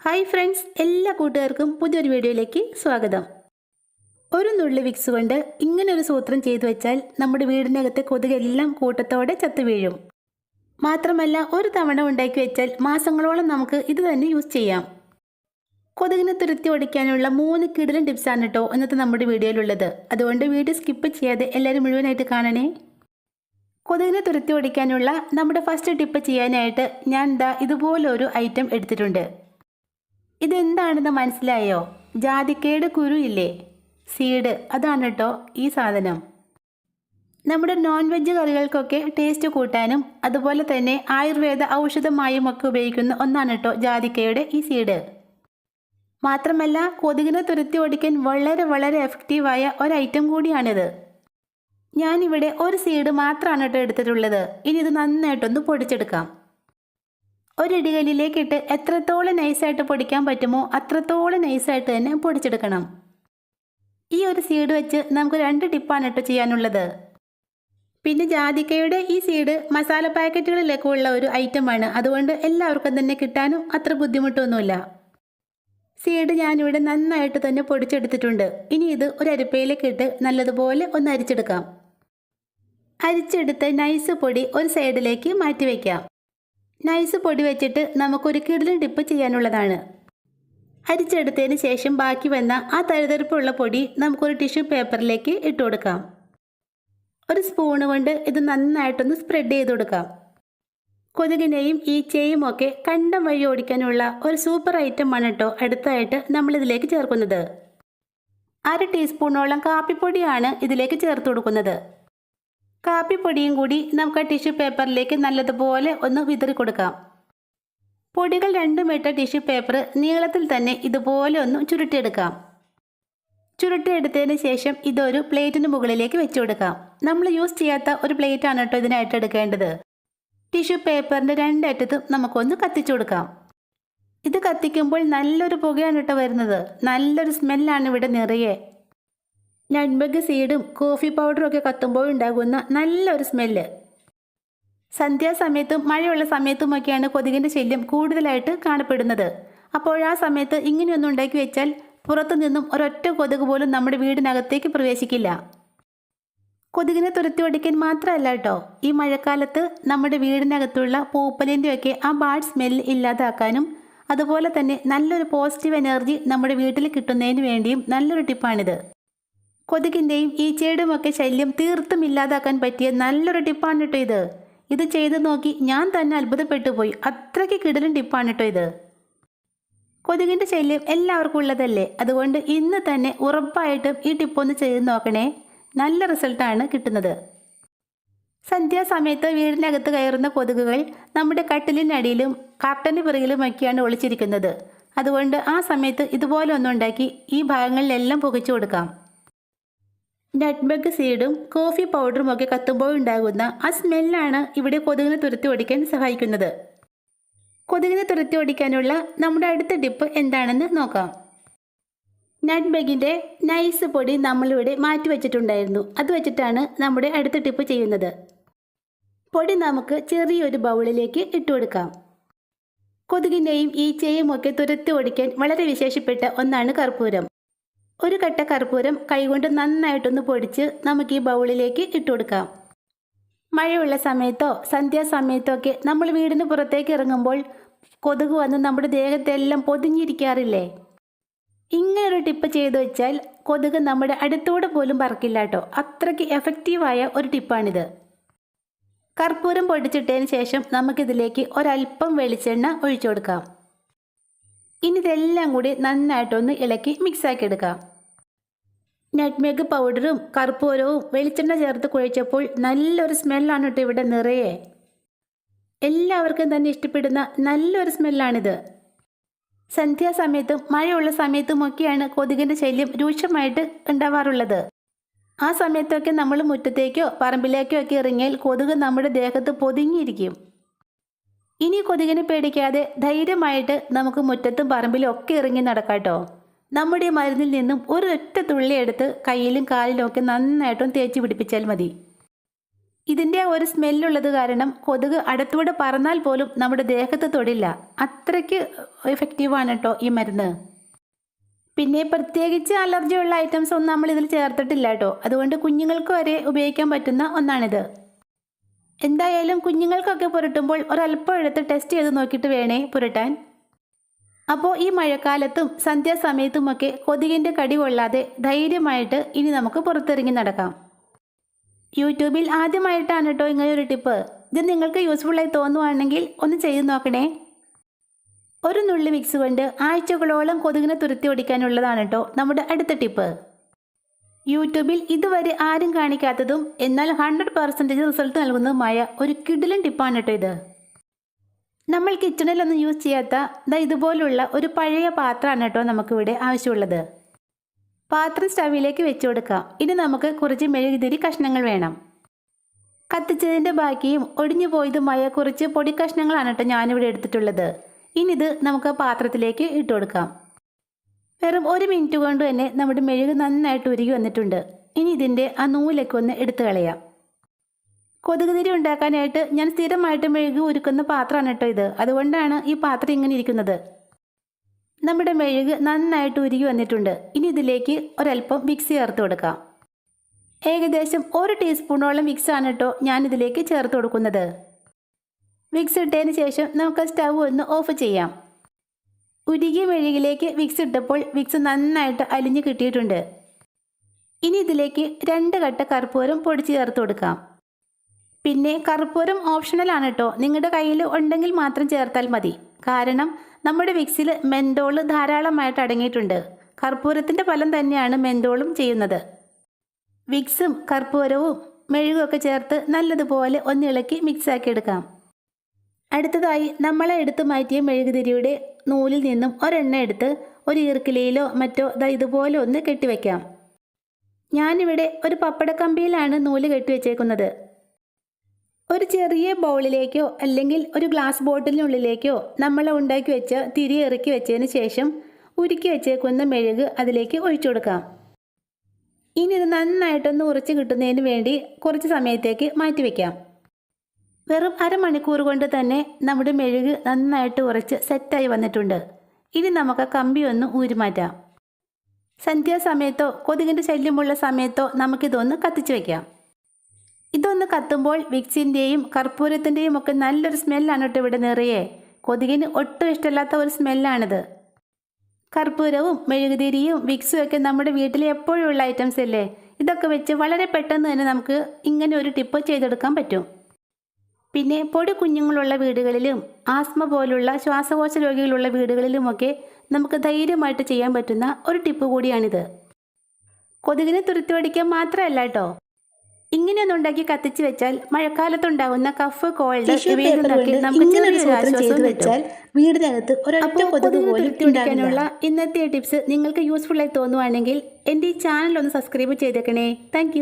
Hi friends, എല്ലാ കൂട്ടുകാർക്കും പുതിയൊരു വീഡിയോയിലേക്ക് സ്വാഗതം. ഒരു നുള്ളി വിക്സ് കൊണ്ട് ഇങ്ങനൊരു സൂത്രം ചെയ്തു വെച്ചാൽ നമ്മുടെ വീടിനകത്തെ കൊതുകെല്ലാം കൂട്ടത്തോടെ ചത്തു വീഴും. മാത്രമല്ല, ഒരു തവണ ഉണ്ടാക്കി വെച്ചാൽ മാസങ്ങളോളം നമുക്ക് ഇത് തന്നെ യൂസ് ചെയ്യാം. കൊതുകിനെ തുരത്തി ഓടിക്കാനുള്ള 3 കിടിലൻ ടിപ്സാണ് കേട്ടോ ഇന്നത്തെ നമ്മുടെ വീഡിയോയിലുള്ളത്. അതുകൊണ്ട് വീഡിയോ സ്കിപ്പ് ചെയ്യാതെ എല്ലാവരും മുഴുവനായിട്ട് കാണണേ. കൊതുകിനെ തുരത്തി ഓടിക്കാനുള്ള നമ്മുടെ ഫസ്റ്റ് ടിപ്പ് ചെയ്യാനായിട്ട് ഞാൻ ഇതുപോലൊരു ഐറ്റം എടുത്തിട്ടുണ്ട്. ഇതെന്താണെന്ന് മനസ്സിലായോ? ജാതിക്കയുടെ കുരു ഇല്ലേ, സീഡ്, അതാണ് കേട്ടോ ഈ സാധനം. നമ്മുടെ നോൺ വെജ് കറികൾക്കൊക്കെ ടേസ്റ്റ് കൂട്ടാനും അതുപോലെ തന്നെ ആയുർവേദ ഔഷധമായും ഒക്കെ ഉപയോഗിക്കുന്ന ഒന്നാണ് കേട്ടോ ജാതിക്കയുടെ ഈ സീഡ്. മാത്രമല്ല, കൊതുകിനെ തുരത്തി ഓടിക്കാൻ വളരെ വളരെ എഫക്റ്റീവായ ഒരു ഐറ്റം കൂടിയാണിത്. ഞാനിവിടെ ഒരു സീഡ് മാത്രമാണ് കേട്ടോ എടുത്തിട്ടുള്ളത്. ഇനി ഇത് നന്നായിട്ടൊന്ന് പൊടിച്ചെടുക്കാം. ഒരിടികല്ലിലേക്കിട്ട് എത്രത്തോളം നൈസായിട്ട് പൊടിക്കാൻ പറ്റുമോ അത്രത്തോളം നൈസായിട്ട് തന്നെ പൊടിച്ചെടുക്കണം. ഈ ഒരു സീഡ് വെച്ച് നമുക്ക് 2 ടിപ്പാണ് കേട്ടോ ചെയ്യാനുള്ളത്. പിന്നെ ജാതിക്കയുടെ ഈ സീഡ് മസാല പാക്കറ്റുകളിലൊക്കെ ഉള്ള ഒരു ഐറ്റമാണ്. അതുകൊണ്ട് എല്ലാവർക്കും തന്നെ കിട്ടാനും അത്ര ബുദ്ധിമുട്ടൊന്നുമില്ല. സീഡ് ഞാനിവിടെ നന്നായിട്ട് തന്നെ പൊടിച്ചെടുത്തിട്ടുണ്ട്. ഇനി ഇത് ഒരു അരിപ്പയിലേക്ക് ഇട്ട് നല്ലതുപോലെ ഒന്ന് അരിച്ചെടുക്കാം. അരിച്ചെടുത്ത് നൈസ് പൊടി ഒരു സൈഡിലേക്ക് മാറ്റി വയ്ക്കാം. നൈസ് പൊടി വെച്ചിട്ട് നമുക്കൊരു കിടിലൻ ടിപ്പ് ചെയ്യാനുള്ളതാണ്. അരിച്ചെടുത്തതിന് ശേഷം ബാക്കി വന്ന ആ തരിതരിപ്പുള്ള പൊടി നമുക്കൊരു ടിഷ്യൂ പേപ്പറിലേക്ക് ഇട്ട് കൊടുക്കാം. ഒരു സ്പൂണ് കൊണ്ട് ഇത് നന്നായിട്ടൊന്ന് സ്പ്രെഡ് ചെയ്ത് കൊടുക്കാം. കൊതുകിനെയും ഈച്ചയും ഒക്കെ കണ്ടം വഴി ഓടിക്കാനുള്ള ഒരു സൂപ്പർ ഐറ്റമാണ് കേട്ടോ അടുത്തായിട്ട് നമ്മളിതിലേക്ക് ചേർക്കുന്നത്. 1/2 ടീസ്പൂണോളം കാപ്പിപ്പൊടിയാണ് ഇതിലേക്ക് ചേർത്ത് കൊടുക്കുന്നത്. കാപ്പിപ്പൊടിയും കൂടി നമുക്ക് ആ ടിഷ്യൂ പേപ്പറിലേക്ക് നല്ലതുപോലെ ഒന്ന് വിതറി കൊടുക്കാം. പൊടികൾ 2 ഇട്ട ടിഷ്യൂ പേപ്പർ നീളത്തിൽ തന്നെ ഇതുപോലെ ഒന്ന് ചുരുട്ടിയെടുക്കാം. ചുരുട്ടിയെടുത്തതിന് ശേഷം ഇതൊരു പ്ലേറ്റിന് മുകളിലേക്ക് വെച്ചു കൊടുക്കാം. നമ്മൾ യൂസ് ചെയ്യാത്ത ഒരു പ്ലേറ്റാണ് കേട്ടോ ഇതിനായിട്ട് എടുക്കേണ്ടത്. ടിഷ്യൂ പേപ്പറിൻ്റെ 2 അറ്റത്തും നമുക്കൊന്ന് കത്തിച്ചു കൊടുക്കാം. ഇത് കത്തിക്കുമ്പോൾ നല്ലൊരു പുകയാണ് കേട്ടോ വരുന്നത്. നല്ലൊരു സ്മെല്ലാണ് ഇവിടെ നിറയെ. നട്ട്മെഗ് സീഡും കോഫി പൗഡറും ഒക്കെ കത്തുമ്പോൾ ഉണ്ടാകുന്ന നല്ലൊരു സ്മെല്ല്. സന്ധ്യാസമയത്തും മഴയുള്ള സമയത്തുമൊക്കെയാണ് കൊതുകിൻ്റെ ശല്യം കൂടുതലായിട്ട് കാണപ്പെടുന്നത്. അപ്പോൾ ആ സമയത്ത് ഇങ്ങനെയൊന്നും ഉണ്ടാക്കി വെച്ചാൽ പുറത്തു നിന്നും ഒരൊറ്റ കൊതുക് പോലും നമ്മുടെ വീടിനകത്തേക്ക് പ്രവേശിക്കില്ല. കൊതുകിനെ തുരത്തി ഓടിക്കാൻ മാത്രമല്ല കേട്ടോ, ഈ മഴക്കാലത്ത് നമ്മുടെ വീടിനകത്തുള്ള പൂപ്പലിൻ്റെയൊക്കെ ആ ബാഡ് സ്മെല്ല് ഇല്ലാതാക്കാനും അതുപോലെ തന്നെ നല്ലൊരു പോസിറ്റീവ് എനർജി നമ്മുടെ വീട്ടിൽ കിട്ടുന്നതിന് വേണ്ടിയും നല്ലൊരു ടിപ്പാണിത്. കൊതുകിൻ്റെയും ഈച്ചയുടെയും ഒക്കെ ശല്യം തീർത്തും ഇല്ലാതാക്കാൻ പറ്റിയ നല്ലൊരു ടിപ്പാണ് കേട്ടോ ഇത്. ഇത് ചെയ്ത് നോക്കി ഞാൻ തന്നെ അത്ഭുതപ്പെട്ടു പോയി. അത്രയ്ക്ക് കിടിലൻ ടിപ്പാണ് കേട്ടോ ഇത്. കൊതുകിൻ്റെ ശല്യം എല്ലാവർക്കും ഉള്ളതല്ലേ. അതുകൊണ്ട് ഇന്ന് തന്നെ ഉറപ്പായിട്ടും ഈ ടിപ്പൊന്ന് ചെയ്ത് നോക്കണേ. നല്ല റിസൾട്ടാണ് കിട്ടുന്നത്. സന്ധ്യാസമയത്ത് വീടിനകത്ത് കയറുന്ന കൊതുകുകൾ നമ്മുടെ കട്ടിലിനടിയിലും കർട്ടന് പിറകിലുമൊക്കെയാണ് ഒളിച്ചിരിക്കുന്നത്. അതുകൊണ്ട് ആ സമയത്ത് ഇതുപോലെ ഒന്നുണ്ടാക്കി ഈ ഭാഗങ്ങളിലെല്ലാം പുകച്ചു കൊടുക്കാം. നട്ട്മെഗ് സീഡും കോഫി പൗഡറും ഒക്കെ കത്തുമ്പോൾ ഉണ്ടാകുന്ന ആ സ്മെല്ലാണ് ഇവിടെ കൊതുകിനെ തുരത്തി ഓടിക്കാൻ സഹായിക്കുന്നത്. കൊതുകിനെ തുരത്തി ഓടിക്കാനുള്ള നമ്മുടെ അടുത്ത ടിപ്പ് എന്താണെന്ന് നോക്കാം. നട്ട്മെഗിൻ്റെ നൈസ് പൊടി നമ്മളിവിടെ മാറ്റി വെച്ചിട്ടുണ്ടായിരുന്നു. അത് വെച്ചിട്ടാണ് നമ്മുടെ അടുത്ത ടിപ്പ് ചെയ്യുന്നത്. പൊടി നമുക്ക് ചെറിയൊരു ബൗളിലേക്ക് ഇട്ട് കൊടുക്കാം. കൊതുകിനെയും ഈച്ചയും ഒക്കെ തുരത്തി ഓടിക്കാൻ വളരെ വിശേഷപ്പെട്ട ഒന്നാണ് കർപ്പൂരം. ഒരു കട്ട കർപ്പൂരം കൈകൊണ്ട് നന്നായിട്ടൊന്ന് പൊടിച്ച് നമുക്ക് ഈ ബൗളിലേക്ക് ഇട്ട് കൊടുക്കാം. മഴയുള്ള സമയത്തോ സന്ധ്യാസമയത്തോ ഒക്കെ നമ്മൾ വീടിന് പുറത്തേക്ക് ഇറങ്ങുമ്പോൾ കൊതുക് വന്ന് നമ്മുടെ ദേഹത്തെല്ലാം പൊതിഞ്ഞിരിക്കാറില്ലേ. ഇങ്ങനൊരു ടിപ്പ് ചെയ്തു വെച്ചാൽ കൊതുക് നമ്മുടെ അടുത്തൂടെ പോലും പറക്കില്ല കേട്ടോ. അത്രയ്ക്ക് എഫക്റ്റീവായ ഒരു ടിപ്പാണിത്. കർപ്പൂരം പൊടിച്ചിട്ടതിന് ശേഷം നമുക്കിതിലേക്ക് ഒരല്പം വെളിച്ചെണ്ണ ഒഴിച്ചു കൊടുക്കാം. ഇനി ഇതെല്ലാം കൂടി നന്നായിട്ടൊന്ന് ഇളക്കി മിക്സാക്കി എടുക്കാം. നട്ട്മെഗ് പൗഡറും കർപ്പൂരവും വെളിച്ചെണ്ണ ചേർത്ത് കുഴച്ചപ്പോൾ നല്ലൊരു സ്മെല്ലാണ് കേട്ടോ ഇവിടെ നിറയെ. എല്ലാവർക്കും തന്നെ ഇഷ്ടപ്പെടുന്ന നല്ലൊരു സ്മെല്ലാണിത്. സന്ധ്യാസമയത്തും മഴയുള്ള സമയത്തുമൊക്കെയാണ് കൊതുകിൻ്റെ ശല്യം രൂക്ഷമായിട്ട് ഉണ്ടാവാറുള്ളത്. ആ സമയത്തൊക്കെ നമ്മൾ മുറ്റത്തേക്കോ പറമ്പിലേക്കോ ഒക്കെ ഇറങ്ങിയാൽ കൊതുക് നമ്മുടെ ദേഹത്ത് പൊതിഞ്ഞിരിക്കും. ഇനി കൊതുകിനെ പേടിക്കാതെ ധൈര്യമായിട്ട് നമുക്ക് മുറ്റത്തും പറമ്പിലും ഒക്കെ ഇറങ്ങി നടക്കാട്ടോ. നമ്മുടെ മരുന്നിൽ നിന്നും ഒരൊറ്റ തുള്ളി എടുത്ത് കയ്യിലും കാലിലും ഒക്കെ നന്നായിട്ടും തേച്ച് പിടിപ്പിച്ചാൽ മതി. ഇതിൻ്റെ ഒരു സ്മെല്ലുള്ളത് കാരണം കൊതുക് അടുത്തൂടെ പറന്നാൽ പോലും നമ്മുടെ ദേഹത്ത് തൊടില്ല. അത്രയ്ക്ക് എഫക്റ്റീവാണ് കേട്ടോ ഈ മരുന്ന്. പിന്നെ പ്രത്യേകിച്ച് അലർജിയുള്ള ഐറ്റംസ് ഒന്നും നമ്മൾ ഇതിൽ ചേർത്തിട്ടില്ല കേട്ടോ. അതുകൊണ്ട് കുഞ്ഞുങ്ങൾക്ക് വരെ ഉപയോഗിക്കാൻ പറ്റുന്ന ഒന്നാണിത്. എന്തായാലും കുഞ്ഞുങ്ങൾക്കൊക്കെ പുരട്ടുമ്പോൾ ഒരല്പം എടുത്ത് ടെസ്റ്റ് ചെയ്ത് നോക്കിയിട്ട് വേണേ പുരട്ടാൻ. അപ്പോൾ ഈ മഴക്കാലത്തും സന്ധ്യാസമയത്തുമൊക്കെ കൊതുകിൻ്റെ കടി കൊള്ളാതെ ധൈര്യമായിട്ട് ഇനി നമുക്ക് പുറത്തിറങ്ങി നടക്കാം. യൂട്യൂബിൽ ആദ്യമായിട്ടാണ് കേട്ടോ ഇങ്ങനെയൊരു ടിപ്പ്. ഇത് നിങ്ങൾക്ക് യൂസ്ഫുള്ളായി തോന്നുവാണെങ്കിൽ ഒന്ന് ചെയ്ത് നോക്കണേ. ഒരു നുള്ളി മിക്സ് കൊണ്ട് ആഴ്ചകളോളം കൊതുകിനെ തുരത്തി ഓടിക്കാനുള്ളതാണ് കേട്ടോ നമ്മുടെ അടുത്ത ടിപ്പ്. യൂട്യൂബിൽ ഇതുവരെ ആരും കാണിക്കാത്തതും എന്നാൽ 100% റിസൾട്ട് നൽകുന്നതുമായ ഒരു കിടിലൻ ടിപ്പാണ് കേട്ടോ ഇത്. നമ്മൾ കിച്ചണിലൊന്നും യൂസ് ചെയ്യാത്ത ഇതുപോലുള്ള ഒരു പഴയ പാത്രമാണ് കേട്ടോ നമുക്കിവിടെ ആവശ്യമുള്ളത്. പാത്രം സ്റ്റവിലേക്ക് വെച്ച് കൊടുക്കാം. ഇനി നമുക്ക് കുറച്ച് മെഴുകുതിരി കഷ്ണങ്ങൾ വേണം. കത്തിച്ചതിൻ്റെ ബാക്കിയും ഒടിഞ്ഞു പോയതുമായ കുറച്ച് പൊടി കഷ്ണങ്ങളാണ് കേട്ടോ ഞാനിവിടെ എടുത്തിട്ടുള്ളത്. ഇനി ഇത് നമുക്ക് പാത്രത്തിലേക്ക് ഇട്ട് കൊടുക്കാം. വെറും 1 മിനിറ്റ് കൊണ്ട് തന്നെ നമ്മുടെ മെഴുക് നന്നായിട്ട് ഉരുകി വന്നിട്ടുണ്ട്. ഇനി ഇതിൻ്റെ ആ നൂലൊക്കെ ഒന്ന് എടുത്തു കളയാം. കൊതുകുതിരി ഉണ്ടാക്കാനായിട്ട് ഞാൻ സ്ഥിരമായിട്ട് മെഴുക് ഉരുക്കുന്ന പാത്രമാണ് കേട്ടോ ഇത്. അതുകൊണ്ടാണ് ഈ പാത്രം ഇങ്ങനെ ഇരിക്കുന്നത്. നമ്മുടെ മെഴുക് നന്നായിട്ട് ഉരുകി വന്നിട്ടുണ്ട്. ഇനി ഇതിലേക്ക് ഒരല്പം വിക്സ് ചേർത്ത് കൊടുക്കാം. ഏകദേശം 1 ടീസ്പൂണോളം വിക്സാണ് കേട്ടോ ഞാനിതിലേക്ക് ചേർത്ത് കൊടുക്കുന്നത്. വിക്സ് ഇട്ടതിന് ശേഷം നമുക്ക് സ്റ്റവ് ഒന്ന് ഓഫ് ചെയ്യാം. ഉരുകിയ മെഴുകിലേക്ക് വിക്സ് ഇട്ടപ്പോൾ വിക്സ് നന്നായിട്ട് അലിഞ്ഞ് കിട്ടിയിട്ടുണ്ട്. ഇനി ഇതിലേക്ക് 2 കട്ട കർപ്പൂരം പൊടിച്ച് ചേർത്ത് കൊടുക്കാം. പിന്നെ കർപ്പൂരം ഓപ്ഷണലാണ് കേട്ടോ. നിങ്ങളുടെ കയ്യിൽ ഉണ്ടെങ്കിൽ മാത്രം ചേർത്താൽ മതി. കാരണം നമ്മുടെ വിക്സിൽ മെന്തോൾ ധാരാളമായിട്ട് അടങ്ങിയിട്ടുണ്ട്. കർപ്പൂരത്തിൻ്റെ ഫലം തന്നെയാണ് മെന്തോളും ചെയ്യുന്നത്. വിക്സും കർപ്പൂരവും മെഴുകുമൊക്കെ ചേർത്ത് നല്ലതുപോലെ ഒന്ന് ഇളക്കി മിക്സാക്കി എടുക്കാം. അടുത്തതായി നമ്മളെ എടുത്ത് മാറ്റിയ മെഴുകുതിരിയുടെ നൂലിൽ നിന്നും ഒരെണ്ണ എടുത്ത് ഒരു ഈർക്കിലിയിലോ മറ്റോ ഇതുപോലെ ഒന്ന് കെട്ടിവെക്കാം. ഞാനിവിടെ ഒരു പപ്പടക്കമ്പിയിലാണ് നൂല് കെട്ടിവെച്ചേക്കുന്നത്. ഒരു ചെറിയ ബൗളിലേക്കോ അല്ലെങ്കിൽ ഒരു ഗ്ലാസ് ബോട്ടിലിനുള്ളിലേക്കോ നമ്മൾ ഉണ്ടാക്കി വെച്ച തിരി ഇറക്കി വെച്ചതിന് ശേഷം ഉരുക്കി വെച്ചേക്കുന്ന മെഴുക് അതിലേക്ക് ഒഴിച്ചു കൊടുക്കാം. ഇനി ഇത് നന്നായിട്ടൊന്ന് ഉറച്ച് കിട്ടുന്നതിന് വേണ്ടി കുറച്ച് സമയത്തേക്ക് മാറ്റിവെക്കാം. വെറും അരമണിക്കൂർ കൊണ്ട് തന്നെ നമ്മുടെ മെഴുക് നന്നായിട്ട് ഉറച്ച് സെറ്റായി വന്നിട്ടുണ്ട്. ഇനി നമുക്ക് കമ്പി ഒന്ന് ഊരിമാറ്റാം. സന്ധ്യാസമയത്തോ കൊതുകിൻ്റെ ശല്യമുള്ള സമയത്തോ നമുക്കിതൊന്ന് കത്തിച്ച് വയ്ക്കാം. ഇതൊന്ന് കത്തുമ്പോൾ വിക്സിൻ്റെയും കർപ്പൂരത്തിൻ്റെയും ഒക്കെ നല്ലൊരു സ്മെല്ലാണ് കേട്ടോ ഇവിടെ നിറയെ. കൊതുകിന് ഒട്ടും ഇഷ്ടമില്ലാത്ത ഒരു സ്മെല്ലാണിത്. കർപ്പൂരവും മെഴുകുതിരിയും വിക്സും ഒക്കെ നമ്മുടെ വീട്ടിൽ എപ്പോഴും ഉള്ള ഐറ്റംസ് അല്ലേ. ഇതൊക്കെ വെച്ച് വളരെ പെട്ടെന്ന് തന്നെ നമുക്ക് ഇങ്ങനെ ഒരു ടിപ്പ് ചെയ്തെടുക്കാൻ പറ്റും. പിന്നെ പൊടി കുഞ്ഞുങ്ങളുള്ള വീടുകളിലും ആസ്മ പോലുള്ള ശ്വാസകോശ രോഗികളുള്ള വീടുകളിലുമൊക്കെ നമുക്ക് ധൈര്യമായിട്ട് ചെയ്യാൻ പറ്റുന്ന ഒരു ടിപ്പ് കൂടിയാണിത്. കൊതുകിനെ തുരത്തി ഓടിക്കാൻ മാത്രമല്ല കേട്ടോ, ഇങ്ങനെയൊന്നും ഉണ്ടാക്കി കത്തിച്ച് വെച്ചാൽ മഴക്കാലത്തുണ്ടാകുന്ന കഫ്, കോൾഡ് ഇവയിൽ നിന്നൊക്കെ നമുക്ക് ചെറിയൊരു ആശ്വാസം കിട്ടും. വീടിനകത്ത് ഒരൊറ്റ കൊതുക് പോലും ഉണ്ടാക്കാനുള്ള ഇന്നത്തെ ടിപ്സ് നിങ്ങൾക്ക് യൂസ്ഫുള്ളായി തോന്നുവാണെങ്കിൽ എൻ്റെ ഈ ചാനൽ ഒന്ന് സബ്സ്ക്രൈബ് ചെയ്തേക്കണേ. താങ്ക്